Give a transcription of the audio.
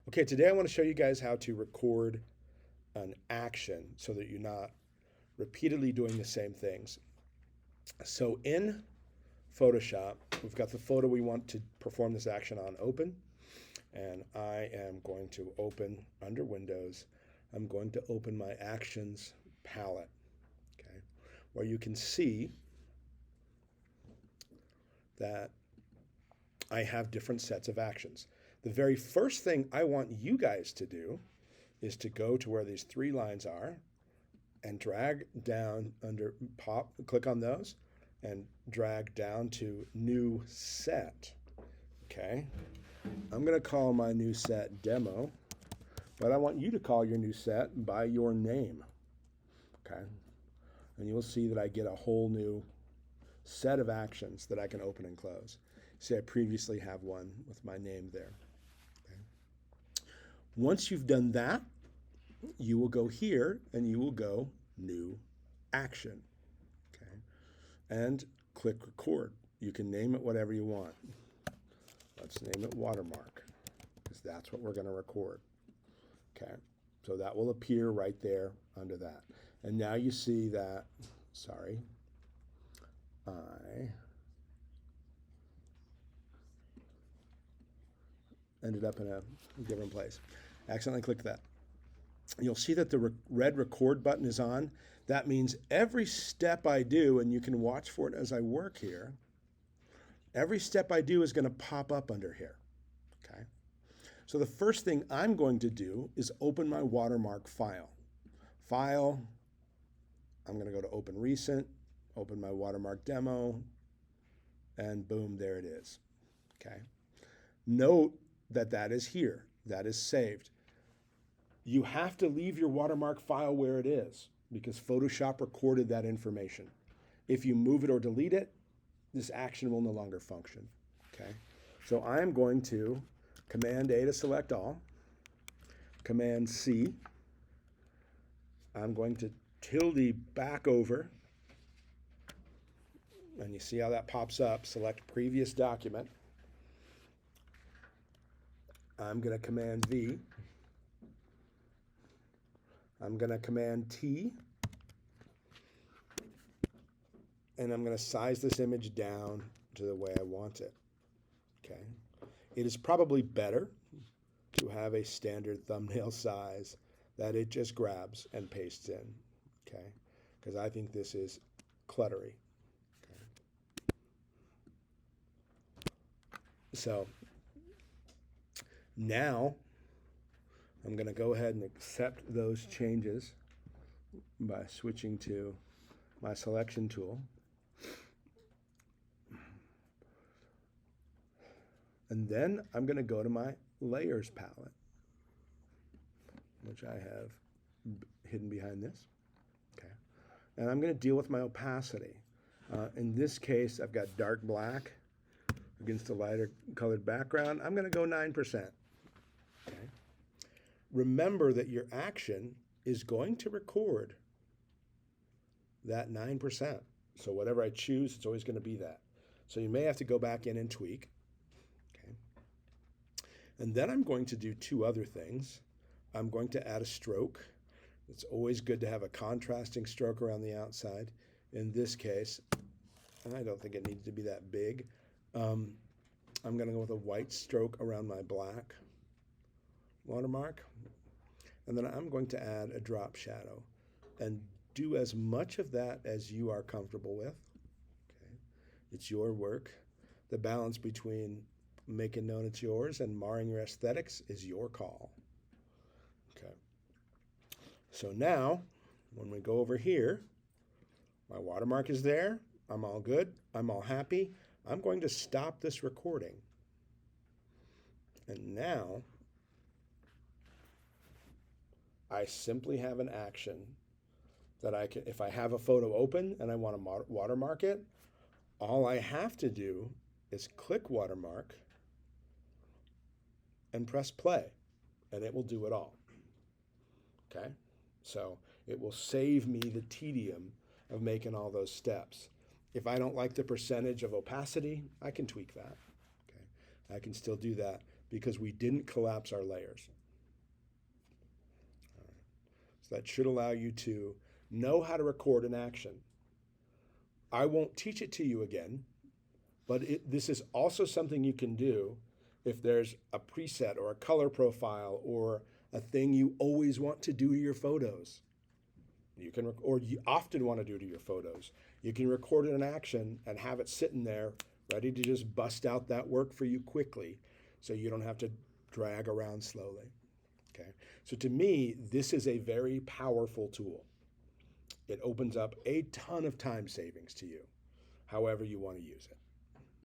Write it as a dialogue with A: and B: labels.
A: Okay, today I want to show you guys how to record an action so that you're not repeatedly doing the same things. So in Photoshop, we've got the photo we want to perform this action on open, and I am going to open under Windows. I'm going to open my actions palette, okay, where you can see that I have different sets of actions. The very first thing I want you guys to do is to go to where these three lines are and drag down under click on those and drag down to new set. Okay. I'm going to call my new set demo, but I want you to call your new set by your name. Okay. And you'll see that I get a whole new set of actions that I can open and close. See, I previously have one with my name there. Okay. Once you've done that, you will go here and you will go new action. Okay. And click record. You can name it whatever you want. Let's name it watermark, because that's what we're going to record. Okay. So that will appear right there under that. And now you see that, sorry, I ended up in a different place. Accidentally clicked that. You'll see that the red record button is on. That means every step I do, and you can watch for it as I work here, every step I do is going to pop up under here. Okay. So the first thing I'm going to do is open my watermark file. File, I'm going to go to open recent, open my watermark demo, and boom, there it is. Okay. Note that that is here. That is saved. You have to leave your watermark file where it is because Photoshop recorded that information. If you move it or delete it, this action will no longer function. Okay. So I'm going to Command A to select all, Command C. I'm going to tilde back over, and you see how that pops up. Select previous document. I'm going to Command V. I'm going to Command T. And I'm going to size this image down to the way I want it. Okay. It is probably better to have a standard thumbnail size that it just grabs and pastes in. Okay. Because I think this is cluttery. Okay. So now I'm going to go ahead and accept those changes by switching to my selection tool. And then I'm going to go to my layers palette, which I have hidden behind this. Okay. And I'm going to deal with my opacity. In this case, I've got dark black against a lighter colored background. I'm going to go 9%. Okay. Remember that your action is going to record that 9%. So whatever I choose, it's always going to be that. So you may have to go back in and tweak. Okay. And then I'm going to do two other things. I'm going to add a stroke. It's always good to have a contrasting stroke around the outside. In this case, I don't think it needs to be that big. I'm going to go with a white stroke around my black watermark. And then I'm going to add a drop shadow and do as much of that as you are comfortable with. Okay. It's your work. The balance between making known it's yours and marring your aesthetics is your call. Okay. So now, when we go over here, my watermark is there. I'm all good. I'm all happy. I'm going to stop this recording. And now, I simply have an action that I can, if I have a photo open and I want to watermark it, all I have to do is click watermark and press play, and it will do it all. Okay? So it will save me the tedium of making all those steps. If I don't like the percentage of opacity, I can tweak that. Okay? I can still do that because we didn't collapse our layers. So that should allow you to know how to record an action. I won't teach it to you again, but this is also something you can do if there's a preset or a color profile or a thing you always want to do to your photos. You can, or you often want to do to your photos. You can record an action and have it sitting there ready to just bust out that work for you quickly so you don't have to drag around slowly. Okay. So to me, this is a very powerful tool. It opens up a ton of time savings to you, however you want to use it.